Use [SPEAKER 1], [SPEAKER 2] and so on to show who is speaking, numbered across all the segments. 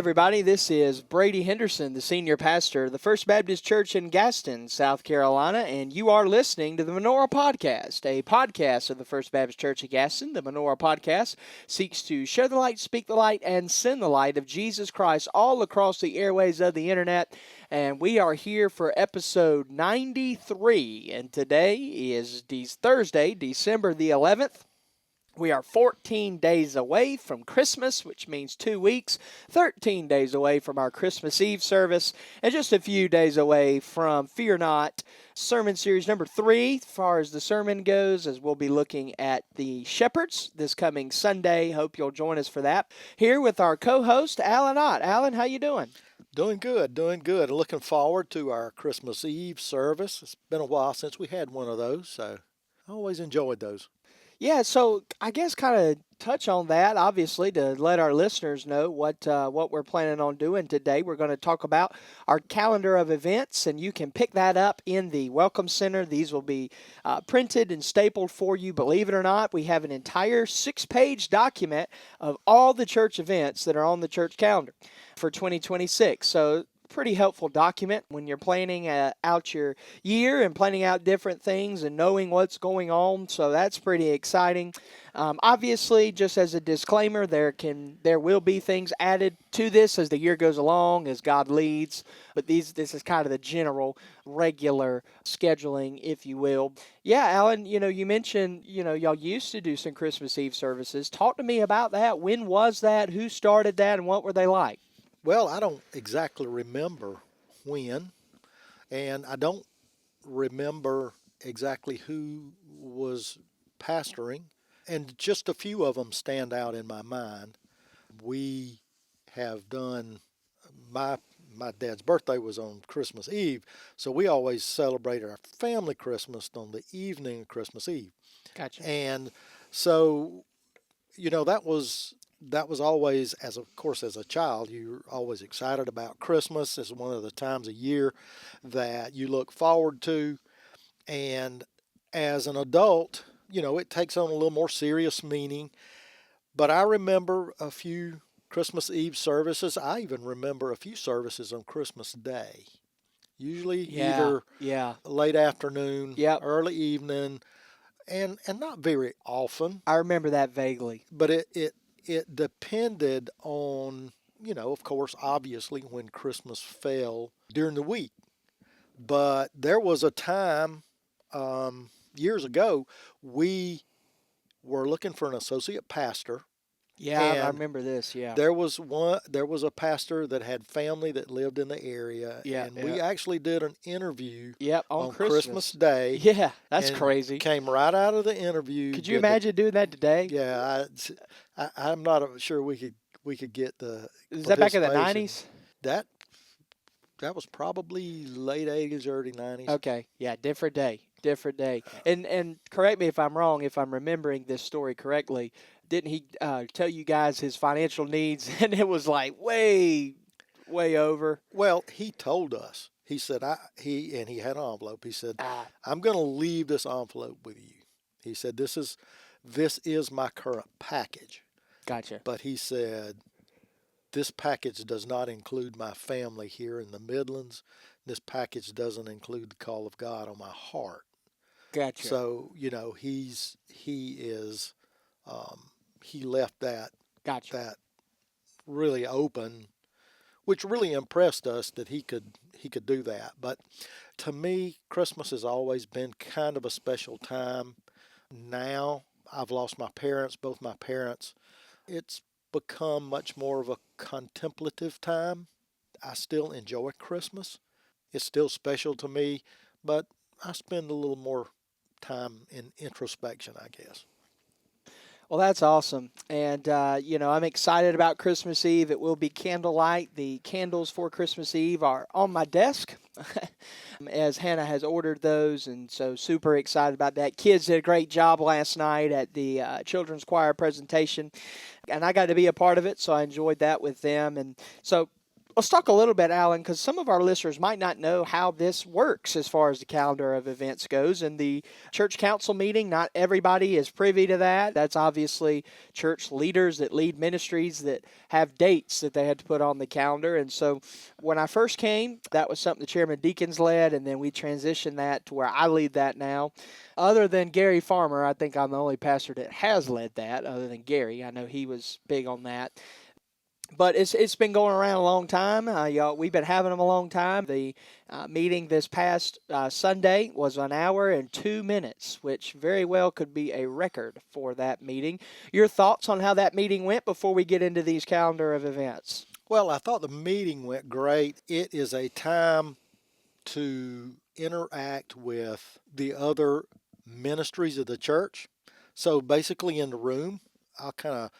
[SPEAKER 1] everybody. This is Brady Henderson, the senior pastor of the First Baptist Church in Gaston, South Carolina, and you are listening to the Menorah Podcast, a podcast of the First Baptist Church in Gaston. The Menorah Podcast seeks to share the light, speak the light, and send the light of Jesus Christ all across the airways of the internet. And we are here for episode 93, and today is Thursday, December the 11th. We are 14 days away from Christmas, which means 2 weeks, 13 days away from our Christmas Eve service, and just a few days away from Fear Not sermon series number 3, as far as the sermon goes, as we'll be looking at the shepherds this coming Sunday. Hope you'll join us for that. Here with our co-host, Alan Ott. Alan, how you doing?
[SPEAKER 2] Doing good. Looking forward to our Christmas Eve service. It's been a while since we had one of those, so I always enjoyed those.
[SPEAKER 1] Yeah, so I guess kind of touch on that, obviously, to let our listeners know what we're planning on doing today. We're going to talk about our calendar of events, and you can pick that up in the Welcome Center. These will be printed and stapled for you. Believe it or not, we have an entire 6-page document of all the church events that are on the church calendar for 2026. So pretty helpful document when you're planning out your year and planning out different things and knowing what's going on. So that's pretty exciting. Obviously, just as a disclaimer, there will be things added to this as the year goes along, as God leads. But this is kind of the general, regular scheduling, if you will. Yeah, Alan, you mentioned, y'all used to do some Christmas Eve services. Talk to me about that. When was that? Who started that? And what were they like?
[SPEAKER 2] Well, I don't exactly remember when, and I don't remember exactly who was pastoring, and just a few of them stand out in my mind. We have done, my dad's birthday was on Christmas Eve, so we always celebrated our family Christmas on the evening of Christmas Eve.
[SPEAKER 1] Gotcha.
[SPEAKER 2] And so, that was always, as a child, you're always excited about Christmas. It's one of the times of year that you look forward to. And as an adult, it takes on a little more serious meaning. But I remember a few Christmas Eve services. I even remember a few services on Christmas Day. Usually either late afternoon, early evening, and not very often.
[SPEAKER 1] I remember that vaguely.
[SPEAKER 2] But it depended on, of course, obviously when Christmas fell during the week. But there was a time years ago, we were looking for an associate pastor.
[SPEAKER 1] Yeah, I remember this, yeah.
[SPEAKER 2] There was a pastor that had family that lived in the area, and we actually did an interview
[SPEAKER 1] on
[SPEAKER 2] Christmas Day.
[SPEAKER 1] Yeah, that's crazy.
[SPEAKER 2] Came right out of the interview.
[SPEAKER 1] Could you imagine doing that today?
[SPEAKER 2] Yeah, I'm not sure we could get the.
[SPEAKER 1] Is that back in the 90s?
[SPEAKER 2] That was probably late 80s, early 90s.
[SPEAKER 1] Okay, yeah, different day. And correct me if I'm wrong, if I'm remembering this story correctly. Didn't he tell you guys his financial needs, and it was like way over? Well,
[SPEAKER 2] he told us. He said, he had an envelope. He said, I'm going to leave this envelope with you. He said, this is my current package.
[SPEAKER 1] Gotcha.
[SPEAKER 2] But he said, this package does not include my family here in the Midlands. This package doesn't include the call of God on my heart.
[SPEAKER 1] Gotcha.
[SPEAKER 2] So, he left that really open, which really impressed us that he could do that. But to me, Christmas has always been kind of a special time. Now I've lost both my parents. It's become much more of a contemplative time. I still enjoy Christmas. It's still special to me, but I spend a little more time in introspection, I guess.
[SPEAKER 1] Well, that's awesome. And, I'm excited about Christmas Eve. It will be candlelight. The candles for Christmas Eve are on my desk as Hannah has ordered those. And so super excited about that. Kids did a great job last night at the children's choir presentation. And I got to be a part of it, so I enjoyed that with them. And so Let's talk a little bit, Alan, because some of our listeners might not know how this works as far as the calendar of events goes. And the church council meeting, not everybody is privy to that. That's obviously church leaders that lead ministries that have dates that they had to put on the calendar. And so when I first came, that was something the chairman deacons led, and then we transitioned that to where I lead that now. Other than Gary Farmer, I think I'm the only pastor that has led that, other than Gary. I know he was big on that. But it's been going around a long time. Y'all, we've been having them a long time. The meeting this past Sunday was 1 hour and 2 minutes, which very well could be a record for that meeting. Your thoughts on how that meeting went before we get into these calendar of events?
[SPEAKER 2] Well, I thought the meeting went great. It is a time to interact with the other ministries of the church. So basically, in the room, I'll kind of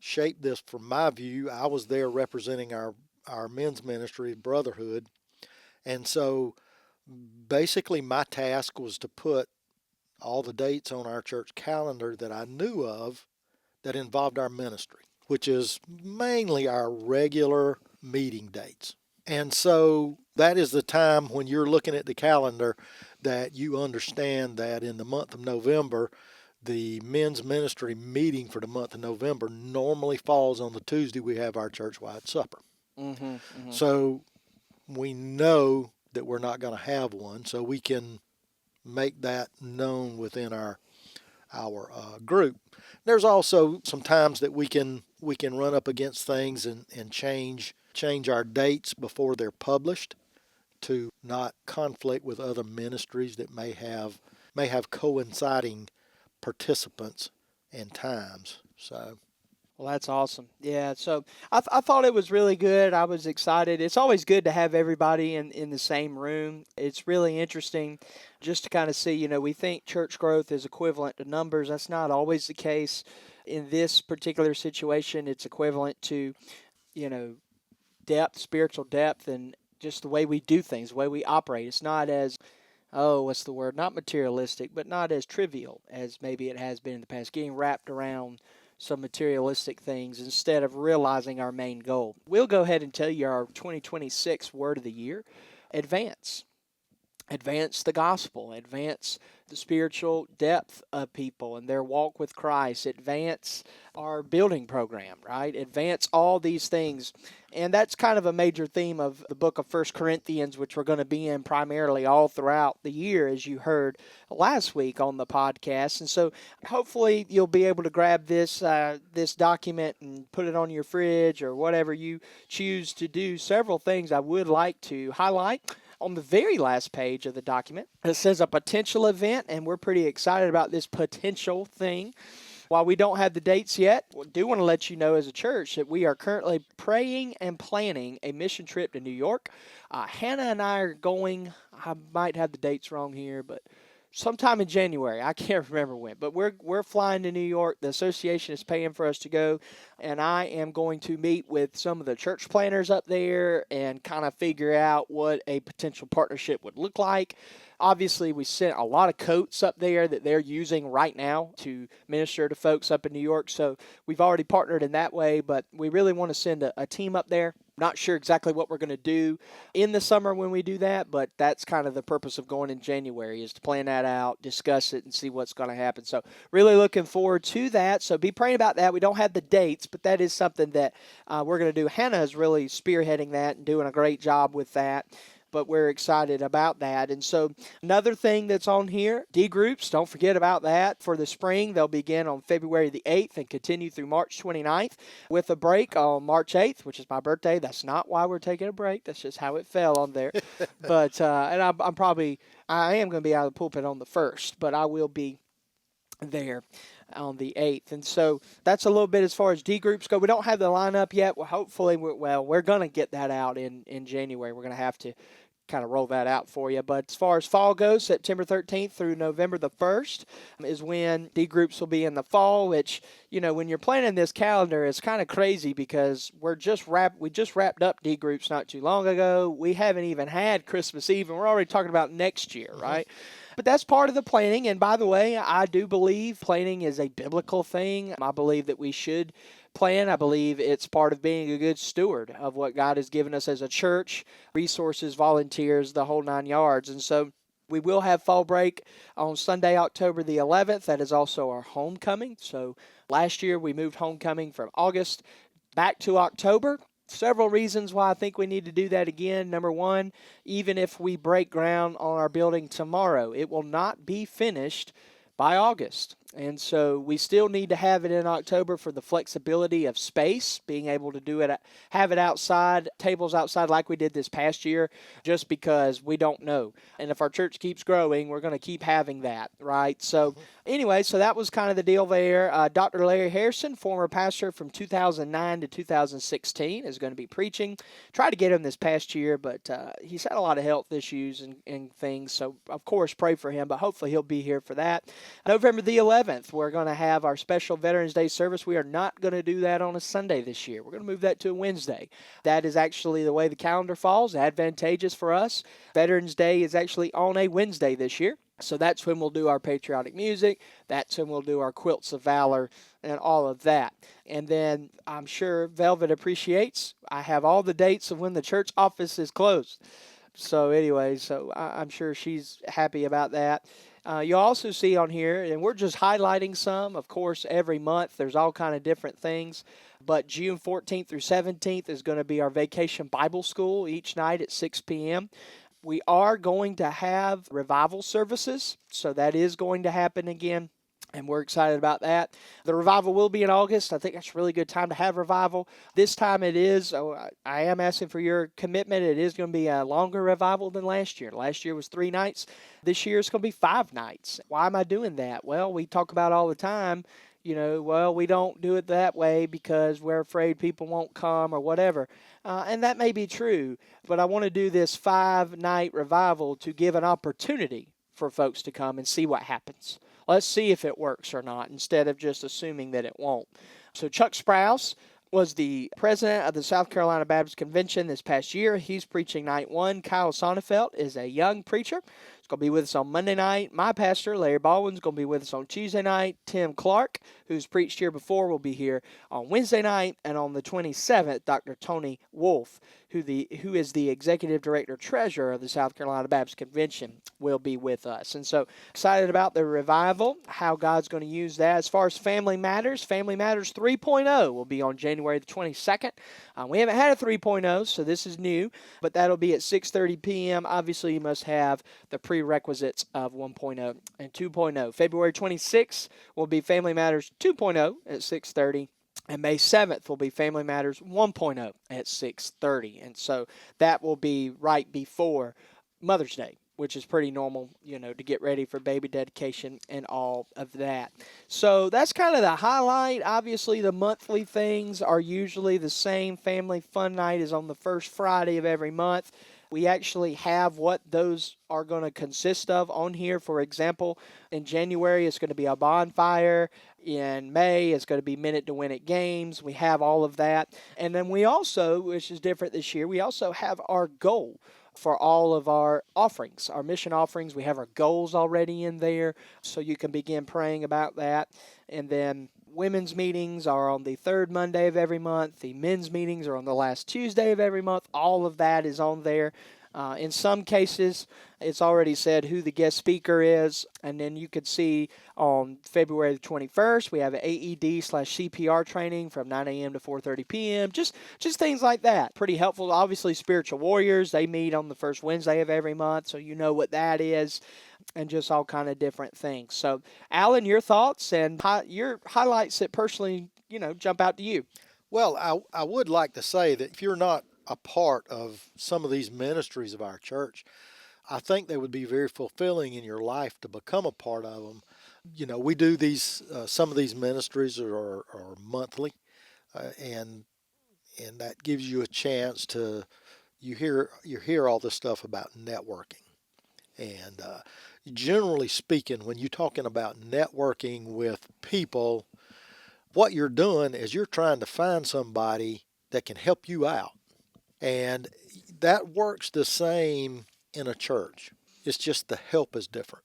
[SPEAKER 2] shape this from my view. I was there representing our men's ministry, Brotherhood. And so basically, my task was to put all the dates on our church calendar that I knew of that involved our ministry, which is mainly our regular meeting dates. And so that is the time when you're looking at the calendar that you understand that in the month of November, the men's ministry meeting for the month of November normally falls on the Tuesday we have our church-wide supper.
[SPEAKER 1] Mm-hmm, mm-hmm.
[SPEAKER 2] So we know that we're not going to have one, so we can make that known within our group. There's also some times that we can run up against things and change our dates before they're published to not conflict with other ministries that may have coinciding participants and times. So
[SPEAKER 1] Well, that's awesome. Yeah, so I thought it was really good. I was excited. It's always good to have everybody in the same room. It's really interesting just to kind of see, we think church growth is equivalent to numbers. That's not always the case. In this particular situation, it's equivalent to, depth, spiritual depth, and just the way we do things, the way we operate. It's not as what's the word? Not materialistic, but not as trivial as maybe it has been in the past, getting wrapped around some materialistic things instead of realizing our main goal. We'll go ahead and tell you our 2026 word of the year: advance. Advance the gospel, advance the spiritual depth of people and their walk with Christ, advance our building program, right? Advance all these things. And that's kind of a major theme of the book of 1 Corinthians, which we're going to be in primarily all throughout the year, as you heard last week on the podcast. And so hopefully you'll be able to grab this document and put it on your fridge or whatever you choose to do. Several things I would like to highlight. On the very last page of the document, it says a potential event, and we're pretty excited about this potential thing. While we don't have the dates yet, we do want to let you know as a church that we are currently praying and planning a mission trip to New York. Hannah and I are going, I might have the dates wrong here, but sometime in January. I can't remember when, but we're flying to New York. The association is paying for us to go, and I am going to meet with some of the church planners up there and kind of figure out what a potential partnership would look like. Obviously, we sent a lot of coats up there that they're using right now to minister to folks up in New York, so we've already partnered in that way, but we really want to send a team up there. Not sure exactly what we're going to do in the summer when we do that, but that's kind of the purpose of going in January, is to plan that out, discuss it, and see what's going to happen. So really looking forward to that. So be praying about that. We don't have the dates, but that is something that we're going to do. Hannah is really spearheading that and doing a great job with that. But we're excited about that. And so another thing that's on here, D groups, don't forget about that for the spring. They'll begin on February the 8th and continue through March 29th with a break on March 8th, which is my birthday. That's not why we're taking a break. That's just how it fell on there. But and I am going to be out of the pulpit on the 1st, but I will be there on the 8th. And so that's a little bit as far as D groups go. We don't have the lineup yet. Well, hopefully, we're going to get that out in January. We're going to have to kind of roll that out for you. But as far as fall goes, September 13th through November the 1st is when D groups will be in the fall, which, when you're planning this calendar, it's kind of crazy because we just wrapped up D groups not too long ago. We haven't even had Christmas Eve, and we're already talking about next year, right? But that's part of the planning. And by the way, I do believe planning is a biblical thing. I believe that we should plan. I believe it's part of being a good steward of what God has given us as a church, resources, volunteers, the whole 9 yards. And so we will have fall break on Sunday, October the 11th. That is also our homecoming. So last year we moved homecoming from August back to October. Several reasons why I think we need to do that again. Number one, even if we break ground on our building tomorrow, it will not be finished by August. And so we still need to have it in October for the flexibility of space, being able to do it, have it outside, tables outside like we did this past year, just because we don't know. And if our church keeps growing, we're going to keep having that, right? So
[SPEAKER 2] Mhm.
[SPEAKER 1] anyway, so that was kind of the deal there. Dr. Larry Harrison, former pastor from 2009 to 2016, is going to be preaching. Tried to get him this past year, but he's had a lot of health issues and things. So, of course, pray for him, but hopefully he'll be here for that. November the 11th, we're going to have our special Veterans Day service. We are not going to do that on a Sunday this year. We're going to move that to a Wednesday. That is actually the way the calendar falls, advantageous for us. Veterans Day is actually on a Wednesday this year. So that's when we'll do our patriotic music. That's when we'll do our quilts of valor and all of that. And then I'm sure Velvet appreciates, I have all the dates of when the church office is closed. So anyway, so I'm sure she's happy about that. You'll also see on here, and we're just highlighting some. Of course, every month there's all kind of different things. But June 14th through 17th is going to be our Vacation Bible School each night at 6 p.m. We are going to have revival services, so that is going to happen again, and we're excited about that. The revival will be in August. I think that's a really good time to have revival. This time it is, I am asking for your commitment. It is going to be a longer revival than last year. Last year was 3 nights. This year it's going to be 5 nights. Why am I doing that? Well, we talk about all the time, well, we don't do it that way because we're afraid people won't come or whatever. And that may be true, but I want to do this 5-night revival to give an opportunity for folks to come and see what happens. Let's see if it works or not instead of just assuming that it won't. So Chuck Sprouse was the president of the South Carolina Baptist Convention this past year. He's preaching night 1. Kyle Sonnefeld is a young preacher. He's going to be with us on Monday night. My pastor, Larry Baldwin's going to be with us on Tuesday night. Tim Clark, who's preached here before, will be here on Wednesday night. And on the 27th, Dr. Tony Wolf, who is the executive director treasurer of the South Carolina Baptist Convention, will be with us. And so excited about the revival, how God's going to use that. As far as Family Matters 3.0 will be on January the 22nd. We haven't had a 3.0, so this is new, but that'll be at 6:30 p.m. Obviously, you must have the prerequisites of 1.0 and 2.0. February 26th will be Family Matters 2.0 at 6:30. And May 7th will be Family Matters 1.0 at 6:30. And so that will be right before Mother's Day, which is pretty normal, to get ready for baby dedication and all of that. So that's kind of the highlight. Obviously, the monthly things are usually the same. Family Fun Night is on the first Friday of every month. We actually have what those are going to consist of on here. For example, in January, it's going to be a bonfire. In May, it's going to be Minute to Win It games. We have all of that. And then we also, which is different this year, we also have our goal for all of our offerings, our mission offerings. We have our goals already in there, so you can begin praying about that. And then women's meetings are on the third Monday of every month. The men's meetings are on the last Tuesday of every month. All of that is on there. In some cases, it's already said who the guest speaker is, and then you could see on February the 21st, we have an AED/CPR training from 9 a.m. to 4:30 p.m. Just things like that. Pretty helpful. Obviously, Spiritual Warriors, they meet on the first Wednesday of every month, so you know what that is, and just all kind of different things. So, Alan, your thoughts and your highlights that personally, jump out to you.
[SPEAKER 2] Well, I would like to say that if you're not a part of some of these ministries of our church, I think they would be very fulfilling in your life to become a part of them. We do these, some of these ministries are monthly, and that gives you a chance to, you hear all this stuff about networking. And generally speaking, when you're talking about networking with people, what you're doing is you're trying to find somebody that can help you out. And that works the same in a church. It's just the help is different.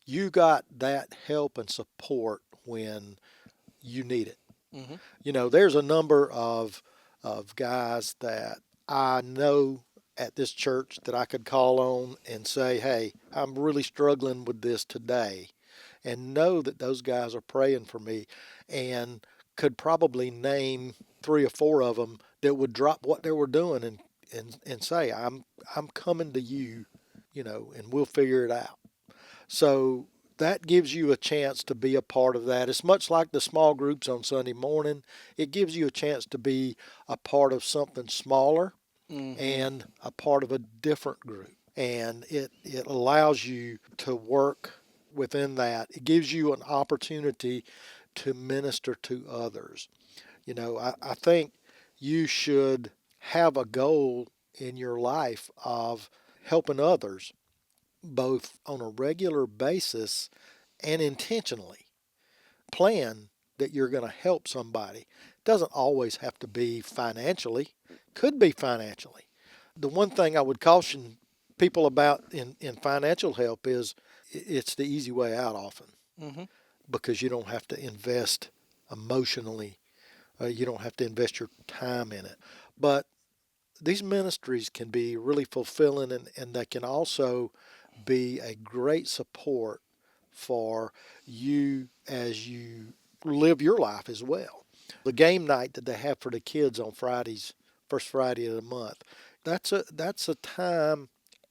[SPEAKER 2] You got that help and support when you need it.
[SPEAKER 1] Mm-hmm.
[SPEAKER 2] There's a number of guys that I know at this church that I could call on and say, hey, I'm really struggling with this today, and know that those guys are praying for me, and could probably name three or four of them that would drop what they were doing and say, I'm coming to you, and we'll figure it out. So that gives you a chance to be a part of that. It's much like the small groups on Sunday morning. It gives you a chance to be a part of something smaller
[SPEAKER 1] Mm-hmm.
[SPEAKER 2] and a part of a different group. And it allows you to work within that. It gives you an opportunity to minister to others. I think you should have a goal in your life of helping others, both on a regular basis and intentionally. Plan that you're going to help somebody. It doesn't always have to be financially, could be financially. The one thing I would caution people about in financial help is it's the easy way out often,
[SPEAKER 1] Mm-hmm.
[SPEAKER 2] because you don't have to invest emotionally, you don't have to invest your time in it. But these ministries can be really fulfilling, and they can also be a great support for you as you live your life as well. The game night that they have for the kids on Fridays, first Friday of the month, that's a time,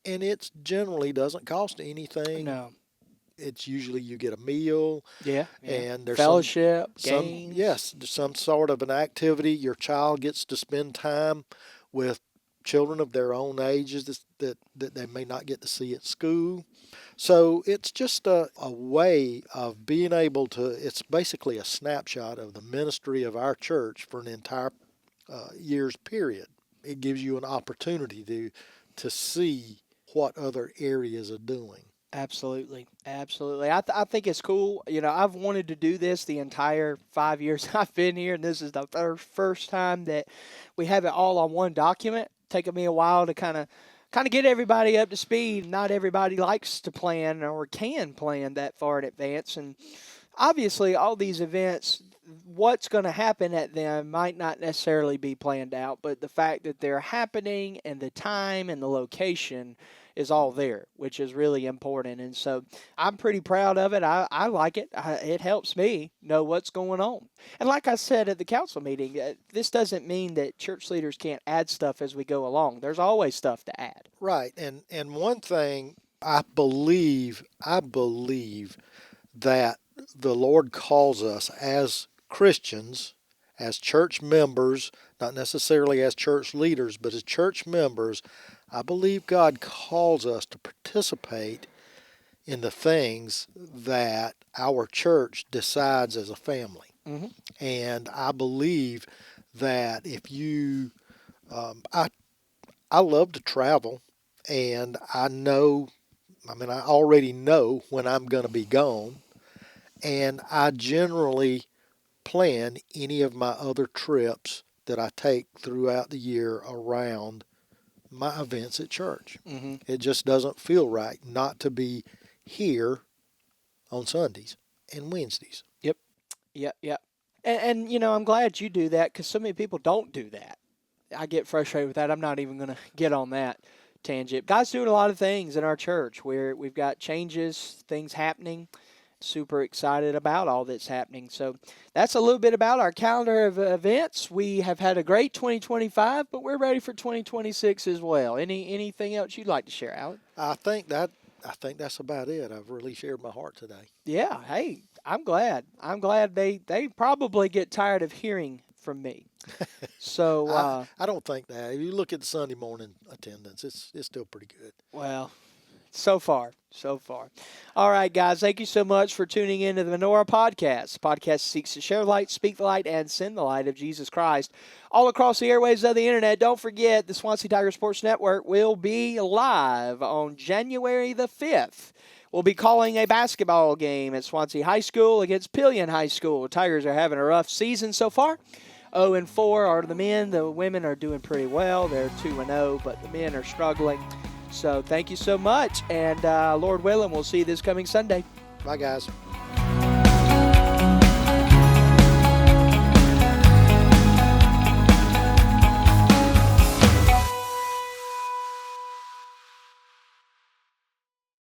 [SPEAKER 2] and it generally doesn't cost anything.
[SPEAKER 1] No.
[SPEAKER 2] It's usually you get a meal,
[SPEAKER 1] Yeah. Yeah.
[SPEAKER 2] and there's
[SPEAKER 1] Fellowship,
[SPEAKER 2] some
[SPEAKER 1] games.
[SPEAKER 2] yes, some sort of an activity. Your child gets to spend time with children of their own ages that they may not get to see at school. So it's just a way of being able to, it's basically a snapshot of the ministry of our church for an entire year's period. It gives you an opportunity to see what other areas are doing.
[SPEAKER 1] Absolutely, absolutely. I think it's cool. I've wanted to do this the entire 5 years I've been here, and this is the first time that we have it all on one document. Taking me a while to kind of get everybody up to speed. Not everybody likes to plan or can plan that far in advance, and obviously all these events, what's going to happen at them might not necessarily be planned out, but the fact that they're happening and the time and the location is all there, which is really important. And so I'm pretty proud of it. I like it. It helps me know what's going on. And like I said at the council meeting, this doesn't mean that church leaders can't add stuff as we go along. There's always stuff to add.
[SPEAKER 2] Right. And one thing I believe that the Lord calls us as Christians, as church members, not necessarily as church leaders, but as church members. I believe God calls us to participate in the things that our church decides as a family.
[SPEAKER 1] Mm-hmm.
[SPEAKER 2] And I believe that if you, I love to travel, and I already know when I'm going to be gone, and I generally plan any of my other trips that I take throughout the year around my events at church.
[SPEAKER 1] Mm-hmm.
[SPEAKER 2] It just doesn't feel right not to be here on Sundays and Wednesdays.
[SPEAKER 1] Yep. Yep. Yep. And I'm glad you do that because so many people don't do that. I get frustrated with that. I'm not even going to get on that tangent. God's doing a lot of things in our church where we've got changes, things happening. Super excited about all that's happening. So that's a little bit about our calendar of events. We have had a great 2025, but we're ready for 2026 as well. Anything else you'd like to share, Alan?
[SPEAKER 2] I think that's about it. I've really shared my heart today.
[SPEAKER 1] Yeah. Hey, I'm glad. I'm glad they probably get tired of hearing from me. So
[SPEAKER 2] I don't think that. If you look at the Sunday morning attendance, it's still pretty good.
[SPEAKER 1] well, so far, so far. All right, guys, thank you so much for tuning in to the Menorah Podcast. The podcast seeks to share the light, speak the light, and send the light of Jesus Christ all across the airwaves of the internet. Don't forget, the Swansea Tiger Sports Network will be live on January the 5th. We'll be calling a basketball game at Swansea High School against Pillion High School. The Tigers are having a rough season so far. 0-4 are the men. The women are doing pretty well. They're 2-0, but the men are struggling. So thank you so much, and Lord willing, we'll see you this coming Sunday.
[SPEAKER 2] Bye, guys.